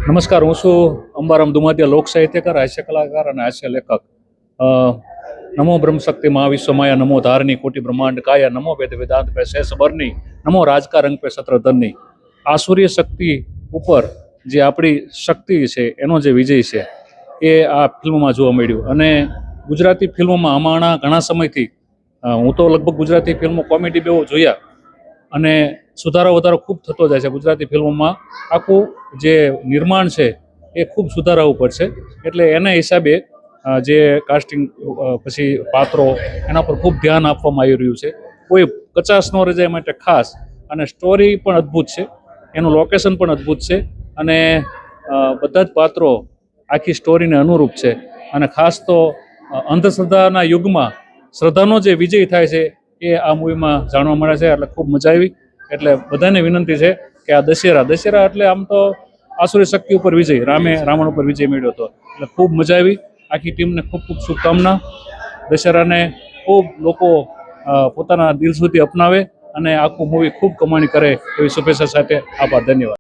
નમસ્કાર, હું છું અંબારામ દુમાદિયા, લોક સાહિત્યકાર, હાસ્ય કલાકાર અને હાસ્ય લેખક. નમો બ્રહ્મશક્તિ મહાવિશ્વમાયા, નમો ધારની કોટી બ્રહ્માંડ કાયા, નમો વેદ વેદાંત પે શેષ બરની, નમો રાજકા રંગ પે સત્રધરની. આ સૂર્ય શક્તિ ઉપર જે આપણી શક્તિ છે એનો જે વિજય છે એ આ ફિલ્મમાં જોવા મળ્યું. અને ગુજરાતી ફિલ્મોમાં હમણાં ઘણા સમયથી હું તો લગભગ ગુજરાતી ફિલ્મો કોમેડી બેઉ જોયા અને સુધારો વધારો ખૂબ થતો જાય છે. ગુજરાતી ફિલ્મોમાં આખું જે નિર્માણ છે એ ખૂબ સુધારા ઉપર છે. એટલે એના હિસાબે જે કાસ્ટિંગ પછી પાત્રો એના પર ખૂબ ધ્યાન આપવામાં આવી રહ્યું છે. કોઈ કચાશ ન રહી જાય માટે ખાસ. અને સ્ટોરી પણ અદ્ભુત છે, એનું લોકેશન પણ અદ્ભુત છે અને બધા જ પાત્રો આખી સ્ટોરીને અનુરૂપ છે. અને ખાસ તો અંધશ્રદ્ધાના યુગમાં શ્રદ્ધાનો જે વિજય થાય છે એ આ મૂવીમાં જાણવા મળે છે. એટલે ખૂબ મજા આવી. એટલે બધાને વિનંતી છે કે આ દશેરા એટલે આમ તો આસુરી શક્તિ ઉપર વિજય, રાવણ ઉપર વિજય મેળવ્યો હતો. એટલે ખૂબ મજા આવી. આખી ટીમને ખૂબ ખૂબ શુભકામના. દશેરાને ખૂબ લોકો પોતાના દિલ સુધી અપનાવે અને આખું મૂવી ખૂબ કમાણી કરે એવી શુભેચ્છા સાથે આભાર, ધન્યવાદ.